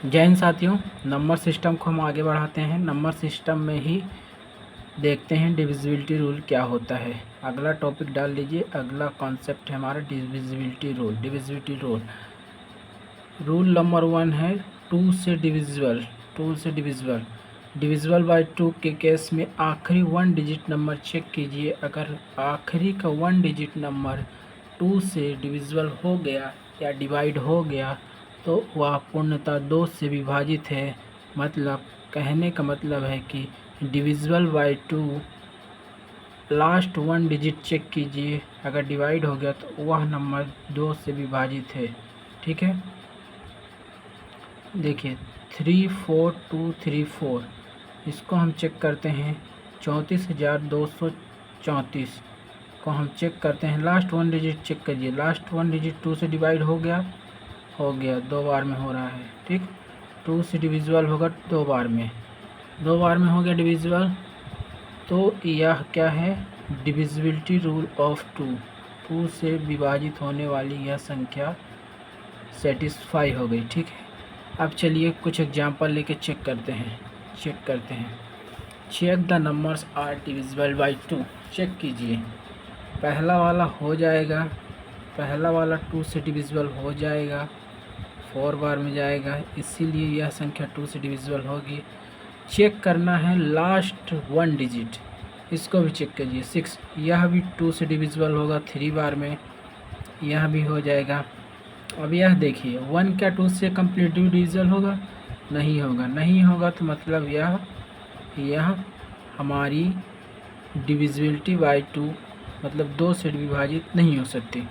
जय हिंद साथियों। Number system को हम आगे बढ़ाते हैं। नंबर सिस्टम में ही देखते हैं डिविजिबिलिटी रूल क्या होता है। अगला टॉपिक डाल लीजिए। अगला कॉन्सेप्ट है हमारा divisibility rule. Divisibility rule rule number 1 है टू से डिविजिबल। डिविजिबल बाय 2 के केस में आखिरी 1 डिजिट नंबर चेक कीजिए। अगर आखिरी का 1 डिजिट नंबर 2 से डिविजिबल हो गया या डिवाइड हो गया तो वह पूर्णतः 2 से विभाजित है। मतलब कहने का मतलब है कि divisible by 2 last 1 digit check कीजिए। अगर डिवाइड हो गया तो वह नंबर 2 से विभाजित है। ठीक है, देखिए 34234 इसको हम चेक करते हैं। 34,234 को हम चेक करते हैं। लास्ट 1 डिजिट चेक करिए। लास्ट 1 डिजिट 2 से डिवाइड हो गया, 2 बार में हो रहा है। ठीक, 2 से डिविजिबल होगा 2 बार में, 2 बार में हो गया डिविजिबल। तो यह क्या है, डिविजिबिलिटी रूल ऑफ 2 से विभाजित होने वाली यह संख्या सेटिस्फाई हो गई। ठीक है, अब चलिए कुछ एग्जांपल लेके चेक करते हैं। Check the numbers are divisible by 2। Check कीजिए। पहला वाला हो जाएगा, पहला वाला 2 से डिविजिबल हो जाएगा, 4 बार में जाएगा, इसीलिए यह संख्या 2 से डिविजिबल होगी। चेक करना है लास्ट 1 डिजिट, इसको भी चेक कीजिए। 6, यह भी 2 से डिविजिबल होगा 3 बार में, यह भी हो जाएगा। अब यह देखिए 1 क्या 2 से कम्प्लीटली डिविजिबल होगा? नहीं होगा। नहीं होगा तो मतलब यह हमारी डिविजिबिलिटी बाय 2 मतलब 2 से विभाजित नहीं हो सकती।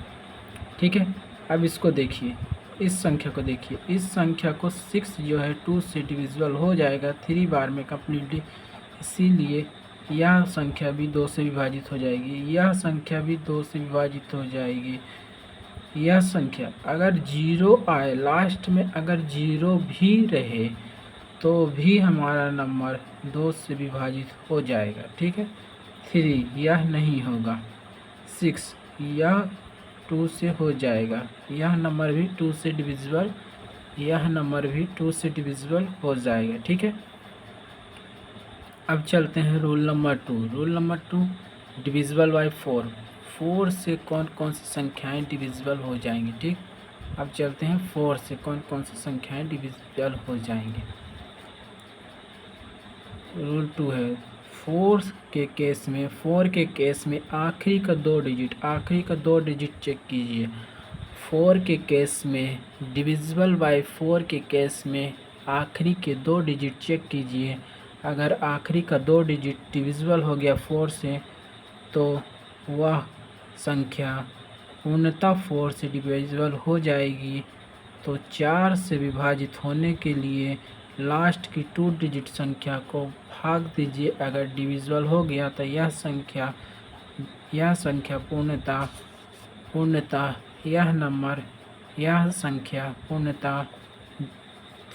ठीक है, अब इसको देखिए, इस संख्या को देखिए। इस संख्या को 6 जो है 2 से डिविजिबल हो जाएगा 3 बार में कम्प्लीटली, इसीलिए यह संख्या भी 2 से विभाजित हो जाएगी। यह संख्या भी 2 से विभाजित हो जाएगी। यह संख्या अगर 0 आए लास्ट में, अगर 0 भी रहे तो भी हमारा नंबर 2 से विभाजित हो जाएगा। ठीक है, 3 यह नहीं होगा, 6 यह 2 से हो जाएगा, यह नंबर भी 2 से डिविजिबल, यह नंबर भी 2 से डिविजिबल हो जाएगा। ठीक है, अब चलते हैं rule number 2। Rule number 2 divisible by 4 से कौन कौन सी संख्याएं डिविजिबल हो जाएंगी। ठीक, अब चलते हैं 4 से कौन कौन सी संख्याएं डिविजिबल हो जाएंगी। रूल 2 है 4 के केस में आखिरी का 2 डिजिट चेक कीजिए। 4 के केस में डिविजिबल बाय 4 के केस में आखिरी के 2 डिजिट चेक कीजिए। अगर आखिरी का 2 डिजिट डिविजिबल हो गया 4 से तो वह संख्या पूर्णतः 4 से डिविजिबल हो जाएगी। तो 4 से विभाजित होने के लिए लास्ट की 2 डिजिट संख्या को भाग दीजिए। अगर डिविजिबल हो गया तो यह संख्या पूर्णतः यह संख्या पूर्णतः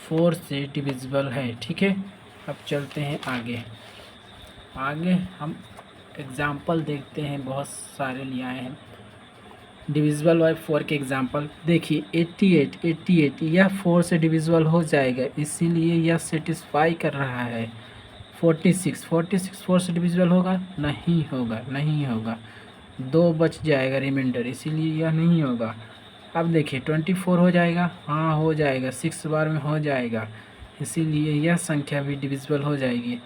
4 से डिविजिबल है। ठीक है, अब चलते हैं आगे हम एग्जाम्पल देखते हैं। बहुत सारे लिए आए हैं डिविजिबल बाय 4 के एग्जाम्पल। देखिए 88 यह 4 से डिविजिबल हो जाएगा, इसीलिए यह सेटिस्फाई कर रहा है। 46 4 से डिविजिबल होगा? नहीं होगा, 2 बच जाएगा रिमाइंडर, इसीलिए यह नहीं होगा। अब देखिए 24 हो जाएगा? हाँ हो जाएगा, 6 बार में हो जाएगा, इसीलिए यह संख्या भी डिविजिबल हो जाएगी।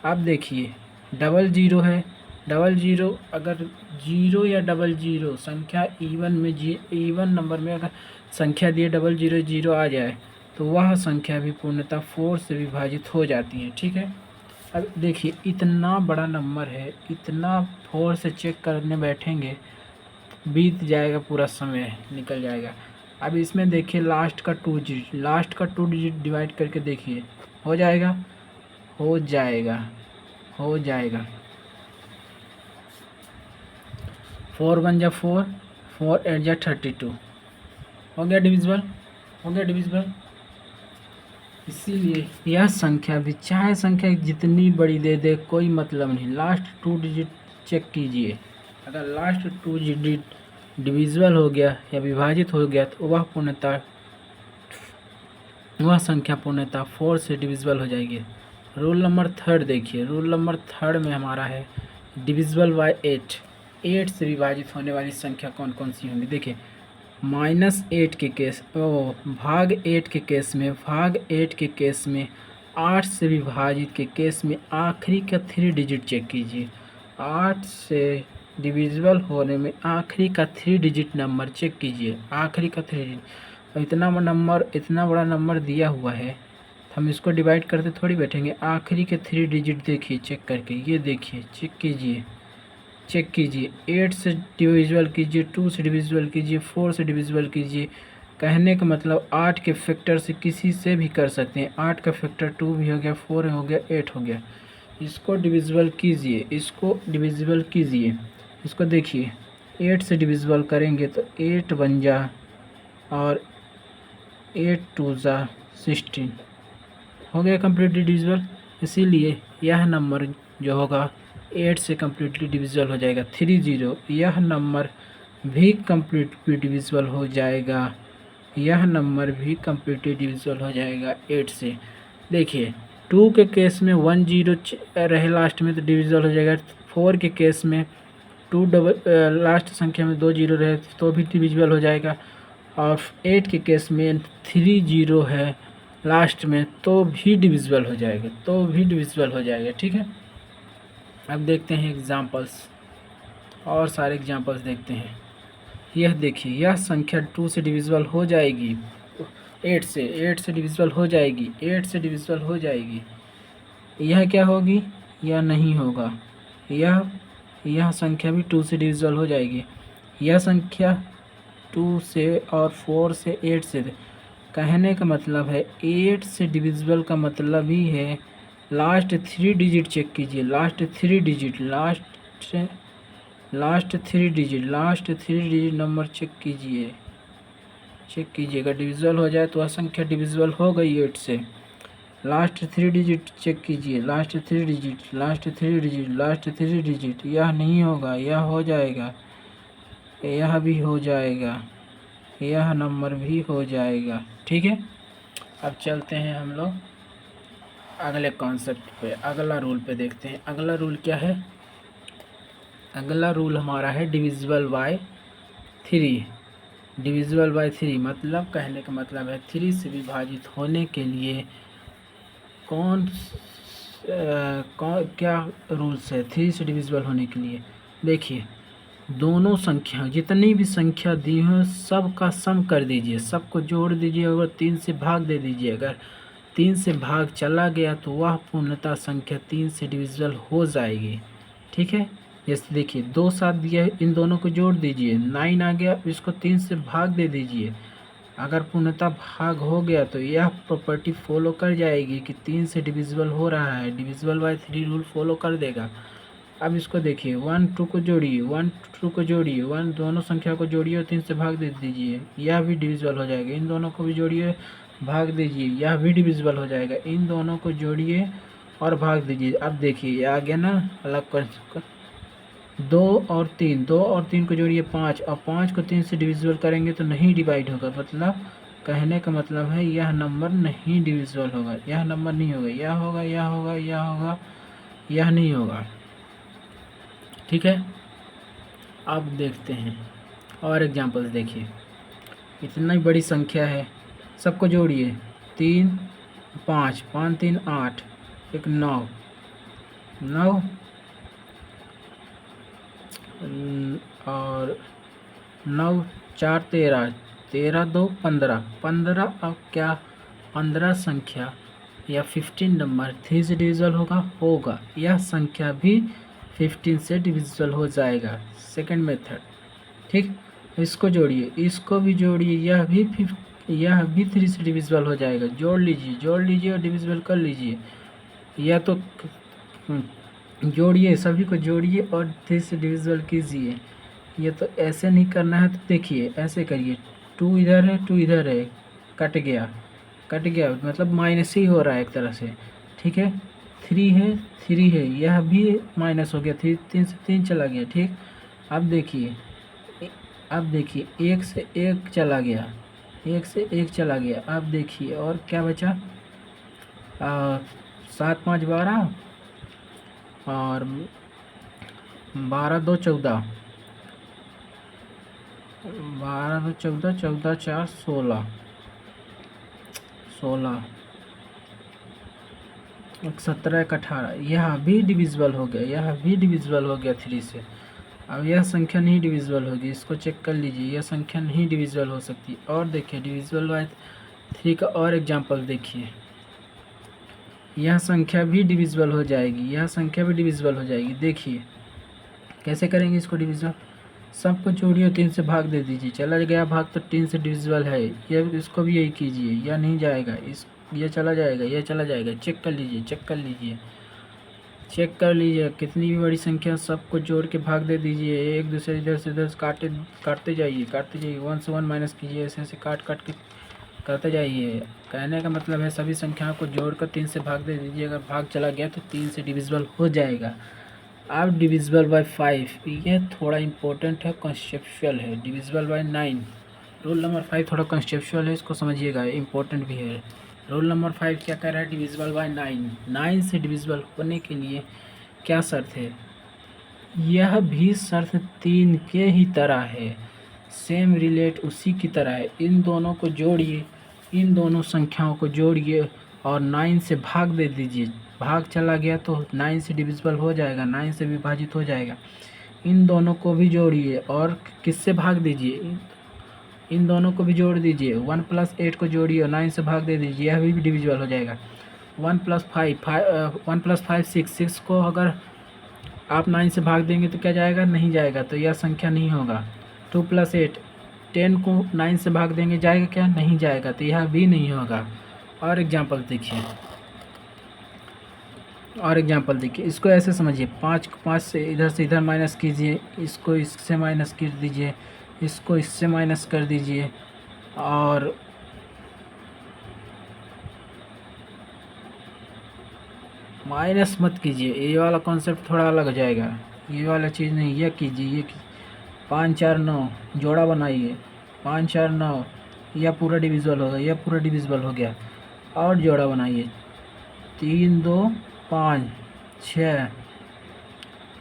अब देखिए 00 है, 00 अगर 0 या 00 संख्या इवन नंबर में अगर संख्या दिए 000 आ जाए तो वह संख्या भी पूर्णतः 4 से विभाजित हो जाती है। ठीक है, अब देखिए इतना बड़ा नंबर है, इतना 4 से चेक करने बैठेंगे बीत जाएगा, पूरा समय निकल जाएगा। अब इसमें देखिए लास्ट का 2 डिजिट डिवाइड करके देखिए, हो जाएगा 4 1 जा 4, 4 8 जा 32, हो गया डिविजिबल। इसीलिए यह संख्या भी, चाहे संख्या जितनी बड़ी दे दे कोई मतलब नहीं, लास्ट 2 डिजिट चेक कीजिए। अगर लास्ट 2 डिजिट डिविजिबल हो गया या विभाजित हो गया तो वह पूर्णतः वह संख्या पूर्णतः 4 से डिविजिबल हो जाएगी। रूल नंबर थर्ड देखिए, रूल नंबर थर्ड में हमारा है डिविजिबल बाय 8। 8 से विभाजित होने वाली संख्या कौन कौन सी होंगी। देखिए -8 के केस भाग 8 के केस में, भाग 8 के केस में 8 से विभाजित के केस में आखिरी का 3 डिजिट चेक कीजिए। 8 से डिविजिबल होने में आखिरी का 3 डिजिट नंबर चेक कीजिए। आखिरी का 3 डिजिट, इतना बड़ा नंबर दिया हुआ है, हम इसको डिवाइड करते थोड़ी बैठेंगे। आखिरी के 3 डिजिट देखिए चेक करके, ये देखिए चेक कीजिए, चेक कीजिए। 8 से डिविजिबल कीजिए, 2 से डिविजिबल कीजिए, 4 से डिविजिबल कीजिए। कहने का मतलब 8 के फैक्टर से किसी से भी कर सकते हैं। 8 का फैक्टर 2 भी हो गया, 4 हो गया, 8 हो गया। इसको डिविजिबल कीजिए, इसको डिविजिबल कीजिए। इसको देखिए 8 से डिविजिबल करेंगे तो 8 बन जा और 8 2 जा 16 हो गया कम्प्लीटली डिविजिबल। इसीलिए यह नंबर जो होगा 8 से कम्प्लीटली डिविजिबल हो जाएगा। 30 यह नंबर भी कम्प्लीटली डिविजिबल हो जाएगा। यह नंबर भी कम्प्लीटली डिविजिबल हो जाएगा 8 से। देखिए 2 के केस में 1 0 रहे लास्ट में तो डिविजिबल हो जाएगा। 4 के केस में 2 लास्ट संख्या में 2 0 रहे तो भी डिविजिबल हो जाएगा। और 8 के केस में 3 0 है लास्ट में तो भी डिविजिबल हो जाएगा, तो भी डिविजिबल हो जाएगा। ठीक है, अब देखते हैं एग्जांपल्स, और सारे एग्जांपल्स देखते हैं। यह देखिए, यह संख्या 2 से डिविजिबल हो जाएगी, 8 से डिविजिबल हो जाएगी, 8 से डिविजिबल हो जाएगी। यह क्या होगी, यह नहीं होगा। यह संख्या भी 2 से डिविजिबल हो जाएगी। यह संख्या 2 से और 4 से 8 से, कहने का मतलब है 8 से डिविजिबल का मतलब ही है लास्ट 3 डिजिट चेक कीजिए। लास्ट 3 डिजिट नंबर चेक कीजिएगा। डिविजिबल हो जाए तो वह संख्या डिविजिबल हो गई 8 से। लास्ट 3 डिजिट चेक कीजिए, लास्ट 3 डिजिट। यह नहीं होगा, यह हो जाएगा, यह भी हो जाएगा, यह नंबर भी हो जाएगा। ठीक है, अब चलते हैं हम लोग अगले कॉन्सेप्ट पे, अगला रूल पे देखते हैं। अगला रूल क्या है, अगला रूल हमारा है डिविजिबल बाय 3। डिविजिबल बाय 3 मतलब, कहने का मतलब है 3 से विभाजित होने के लिए क्या रूल्स है 3 से डिविजिबल होने के लिए। देखिए दोनों संख्या, जितनी भी संख्या दी हो सब का सम कर दीजिए, सबको जोड़ दीजिए और 3 से भाग दे दीजिए। अगर 3 से भाग चला गया तो वह पूर्णतः संख्या 3 से डिविजिबल हो जाएगी। ठीक है, जैसे देखिए 2 7 दिया है, इन दोनों को जोड़ दीजिए, 9 आ गया, इसको 3 से भाग दे दीजिए। अगर पूर्णतः भाग हो गया तो यह प्रॉपर्टी फॉलो कर जाएगी कि 3 से डिविजिबल हो रहा है, डिविजिबल बाय 3 रूल फॉलो कर देगा। अब इसको देखिए 1 2 को जोड़िए, 1 2 को जोड़िए, 1 दोनों संख्या को जोड़िए और 3 से भाग दे दीजिए, यह भी डिविजिबल हो जाएगा। इन दोनों को भी जोड़िए, भाग दीजिए, यह भी डिविजिबल हो जाएगा। इन दोनों को जोड़िए और भाग दीजिए। अब देखिए ये आ गया ना, अलग कर 2 और 3 को जोड़िए 5, और 5 को 3 से डिविजिबल करेंगे तो नहीं डिवाइड होगा। मतलब कहने का मतलब है यह नंबर नहीं डिविजिबल होगा, यह नंबर नहीं होगा, यह होगा, यह होगा, यह होगा, यह नहीं होगा। ठीक है, अब देखते हैं और एग्जांपल्स। देखिए इतना ही बड़ी संख्या है, सबको जोड़िए, 3 5 5 3 8 1 9 9 और 9 4 13 13 2 15 15। अब क्या 15 संख्या या 15 नंबर 3 से डिविजिबल होगा। यह संख्या भी 15 से डिविजिबल हो जाएगा। Second method. ठीक, इसको जोड़िए, इसको भी जोड़िए, यह भी 3 से डिविजिबल हो जाएगा। जोड़ लीजिए और डिविजिबल कर लीजिए। या तो जोड़िए, सभी को जोड़िए और 3 से डिविजिबल कीजिए। ये तो ऐसे नहीं करना है, तो देखिए ऐसे करिए, 2 इधर है 2 इधर है, कट गया मतलब माइनस ही हो रहा है एक तरह से। ठीक है, 3 है, यह भी माइनस हो गया, 3 से 3 चला गया। ठीक, अब देखिए 1 से 1 चला गया, एक से एक चला गया। अब देखिए और क्या बचा, 7 5 12 और 12 2 14, 12 2 14, 14 4 16, 16 17 1 18। यह भी डिविजिबल हो गया, यह भी डिविजिबल हो गया 3 से। अब यह संख्या नहीं डिविजिबल होगी, इसको चेक कर लीजिए, यह संख्या नहीं डिविजिबल हो सकती। और देखिए डिविजिबल बाय 3 का और एग्जांपल देखिए, यह संख्या भी डिविजिबल हो जाएगी, यह संख्या भी डिविजिबल हो जाएगी। देखिए कैसे करेंगे इसको डिविजिबल, सबको जोड़िए 3 से भाग दे दीजिए, चला गया भाग तो 3 से डिविजिबल है। ये इसको भी यही कीजिए, यह नहीं जाएगा, इस ये चला जाएगा, ये चला जाएगा। चेक कर लीजिए, चेक कर लीजिए, चेक कर लीजिए, कितनी भी बड़ी संख्या सबको जोड़ के भाग दे दीजिए। एक दूसरे इधर से उधर काटते जाइए, 1 से 1 माइनस कीजिए, ऐसे ऐसे काट के करते जाइए। कहने का मतलब है सभी संख्याओं को जोड़कर 3 से भाग दे दीजिए, अगर भाग चला गया तो 3 से डिविजिबल हो जाएगा। अब डिविजिबल बाय 5, ये थोड़ा इम्पोर्टेंट है, कॉन्सेप्चुअल है। डिविजिबल बाय 9, रूल नंबर 5 थोड़ा कॉन्सेप्चुअल है, इसको समझिएगा, इम्पोर्टेंट भी है। रूल नंबर 5 क्या कह रहा है, डिविजिबल बाय 9। 9 से डिविजिबल होने के लिए क्या शर्त है, यह भी शर्त 3 के ही तरह है, सेम रिलेट उसी की तरह है। इन दोनों को जोड़िए, इन दोनों संख्याओं को जोड़िए और 9 से भाग दे दीजिए। भाग चला गया तो 9 से डिविजिबल हो जाएगा, 9 से विभाजित हो जाएगा। इन दोनों को भी जोड़िए और किससे भाग दीजिए, इन दोनों को भी जोड़ दीजिए। 1 + 8 को जोड़िए और 9 से भाग दे दीजिए, यह भी डिविजिबल हो जाएगा। 1 + 5 6, 6 को अगर आप 9 से भाग देंगे तो क्या जाएगा, नहीं जाएगा, तो यह संख्या नहीं होगा। 2 + 8, 10 को 9 से भाग देंगे, जाएगा क्या, नहीं जाएगा, तो यह भी नहीं होगा। और एग्जांपल देखिए, और एग्जांपल देखिए, इसको ऐसे समझिए, 5 को 5 से इधर माइनस कीजिए, इसको इससे माइनस कर दीजिए, इसको इससे माइनस कर दीजिए, और माइनस मत कीजिए, ये वाला कॉन्सेप्ट थोड़ा अलग हो जाएगा, ये वाला चीज़ नहीं, ये कीजिए, ये 5 4 9 जोड़ा बनाइए, 5 4 9, यह पूरा डिविजिबल होगा, यह पूरा डिविजिबल हो गया। और जोड़ा बनाइए, 3 2 5 6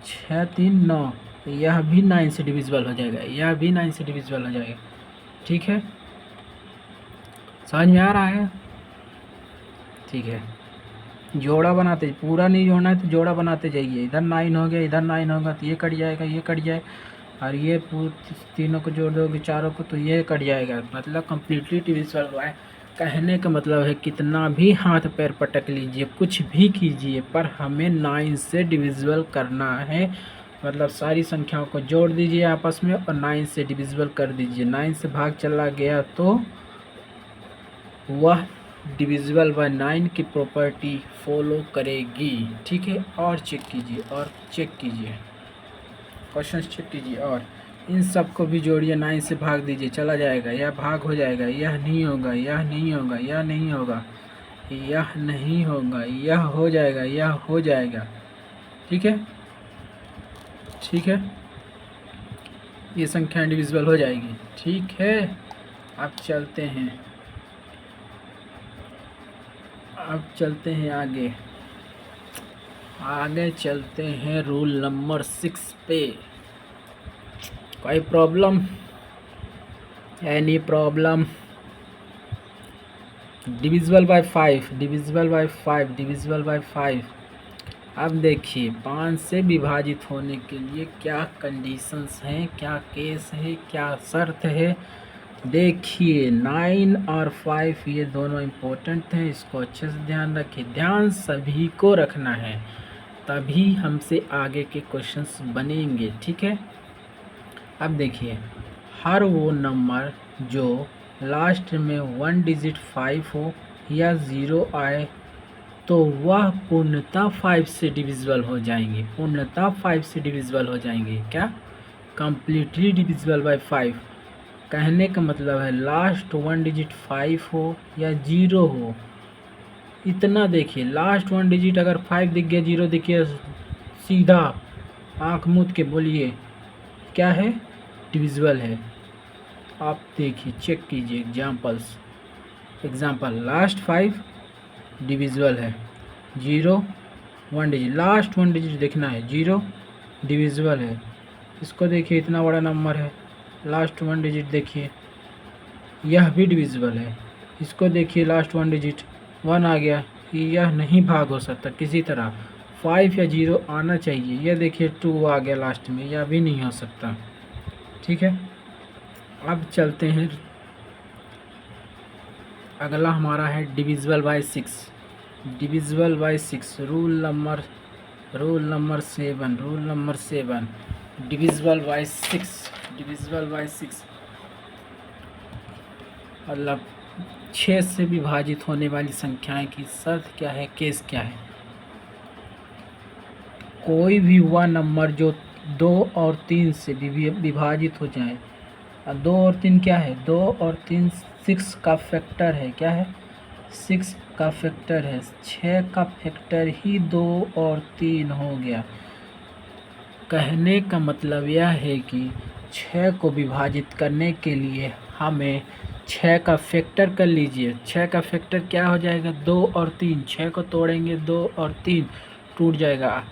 6 3 9, यह भी 9 से डिविजिबल हो जाएगा, यह भी 9 से डिविजिबल हो जाएगा। ठीक है, समझ में आ रहा है, ठीक है। जोड़ा बनाते, पूरा नहीं जोड़ना है तो जोड़ा बनाते जाइए, इधर 9 हो गया, इधर 9 होगा तो ये कट जाएगा, ये कट जाए, और ये तीनों को जोड़ दोगे, चारों को, तो ये कट जाएगा, मतलब कम्प्लीटली डिविजिबल हुआ है। कहने का मतलब है कितना भी हाथ पैर पटक लीजिए, कुछ भी कीजिए, पर हमें 9 से डिविजिबल करना है। मतलब सारी संख्याओं को जोड़ दीजिए आपस में और 9 से डिविजिबल कर दीजिए। 9 से भाग चला गया तो वह डिविजिबल बाय 9 की प्रॉपर्टी फॉलो करेगी। ठीक है, और चेक कीजिए, और चेक कीजिए, क्वेश्चन चेक कीजिए, और इन सब को भी जोड़िए, 9 से भाग दीजिए, चला जाएगा, यह भाग हो जाएगा, यह नहीं होगा, यह नहीं होगा, यह नहीं होगा, यह नहीं होगा, यह हो जाएगा, यह हो जाएगा। ठीक है, ठीक है, ये संख्या डिविजिबल हो जाएगी। ठीक है, अब चलते हैं, अब चलते हैं आगे, आगे चलते हैं रूल नंबर 6 पे। कोई problem, any problem? Divisible by 5, divisible by 5, divisible by 5। अब देखिए 5 से विभाजित होने के लिए क्या कंडीशंस हैं, क्या केस है, क्या शर्त है। देखिए 9 और 5 ये दोनों इम्पोर्टेंट हैं, इसको अच्छे से ध्यान रखिए, ध्यान सभी को रखना है, तभी हमसे आगे के क्वेश्चंस बनेंगे। ठीक है, अब देखिए हर वो नंबर जो लास्ट में 1 डिजिट 5 हो या 0 आए तो वह पूर्णतः 5 से डिविजिबल हो जाएंगे, पूर्णतः 5 से डिविजिबल हो जाएंगे। क्या, कम्प्लीटली डिविजिबल बाय 5। कहने का मतलब है लास्ट 1 डिजिट 5 हो या 0 हो, इतना देखिए, लास्ट 1 डिजिट अगर 5 दिख गया, 0 दिख गया, सीधा आँख मूंद के बोलिए क्या है, डिविजिबल है। आप देखिए, चेक कीजिए एग्जाम्पल लास्ट 5 डिविजिबल है, 0 1 डिजिट, लास्ट 1 डिजिट देखना है, 0 डिविजिबल है। इसको देखिए, इतना बड़ा नंबर है, लास्ट 1 डिजिट देखिए, यह भी डिविजिबल है। इसको देखिए, लास्ट 1 डिजिट 1 आ गया, यह नहीं भाग हो सकता किसी तरह, 5 या 0 आना चाहिए। यह देखिए 2 आ गया लास्ट में, यह भी नहीं हो सकता। ठीक है, अब चलते हैं, अगला हमारा है divisible by 6। Divisible by 6 rule number 7 divisible by 6 मतलब 6 से विभाजित होने वाली संख्याएं की शर्त क्या है, केस क्या है। कोई भी हुआ नंबर जो 2 और 3 से विभाजित हो जाए। 2 और 3 क्या है, 2 और 3 6 का फैक्टर है, क्या है, 6 का फैक्टर है। 6 का फैक्टर ही 2 और 3 हो गया। कहने का मतलब यह है कि 6 को विभाजित करने के लिए हमें 6 का फैक्टर कर लीजिए। 6 का फैक्टर क्या हो जाएगा, 2 और 3, 6 को तोड़ेंगे 2 और 3 टूट जाएगा।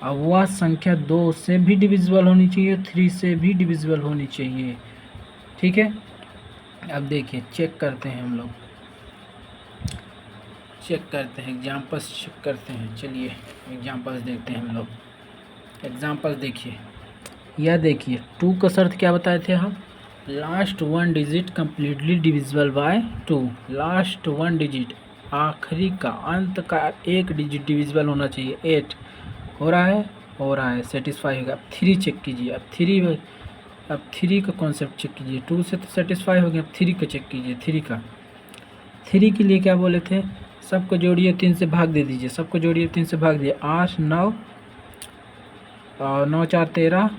अब वह संख्या 2 से भी डिविजिबल होनी चाहिए, 3 से भी डिविजिबल होनी चाहिए। ठीक है, अब देखिए चेक करते हैं, हम लोग चेक करते हैं, एग्जाम्पल्स चेक करते हैं। चलिए एग्जाम्पल्स देखते हैं हम लोग। एग्जाम्पल्स देखिए, यह देखिए 2 का शर्त क्या बताए थे हम, last 1 digit completely divisible by 2। Last 1 digit, आखिरी का, अंत का 1 डिजिट डिविजिबल होना चाहिए। 8 हो रहा है, सेटिस्फाई होगा। अब 3 चेक कीजिए, अब 3 का कॉन्सेप्ट चेक कीजिए। 2 से तो सेटिस्फाई हो गया, अब 3 का चेक कीजिए। 3 के लिए क्या बोले थे, सबको जोड़िए 3 से भाग दे दीजिए, सबको जोड़िए 3 से भाग दिए, 8 9 और 9 4 13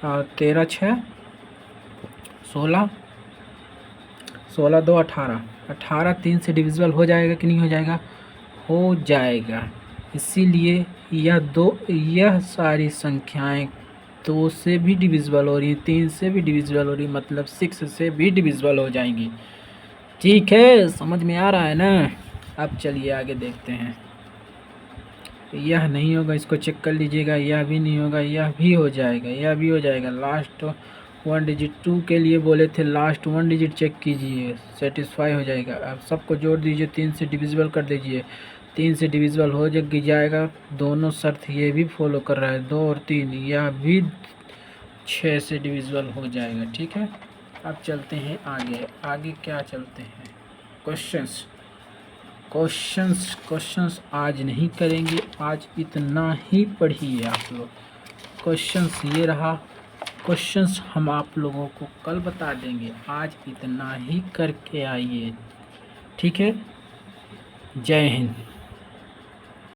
और 13 6 16 16 2 18 18 3 से डिविजिबल हो जाएगा कि नहीं हो जाएगा, हो जाएगा। इसीलिए यह सारी संख्याएं 2 से भी डिविजिबल हो रही हैं, 3 से भी डिविजिबल हो रही, मतलब 6 से भी डिविजिबल हो जाएंगी। ठीक है, समझ में आ रहा है ना। अब चलिए आगे देखते हैं। यह नहीं होगा, इसको चेक कर लीजिएगा, यह भी नहीं होगा, यह भी हो जाएगा। लास्ट 1 डिजिट 2 के लिए बोले थे, लास्ट 1 डिजिट चेक कीजिए, सेटिस्फाई हो जाएगा। अब सबको जोड़ दीजिए, 3 से डिविजिबल कर दीजिए, 3 से डिविजिबल हो जाएगा। दोनों शर्त ये भी फॉलो कर रहा है, 2 और 3, यह भी 6 से डिविजिबल हो जाएगा। ठीक है, अब चलते हैं आगे क्या चलते हैं, क्वेश्चंस आज नहीं करेंगे, आज इतना ही पढ़िए आप लोग। क्वेश्चंस ये रहा, क्वेश्चंस हम आप लोगों को कल बता देंगे, आज इतना ही करके आइए। ठीक है, जय हिंद।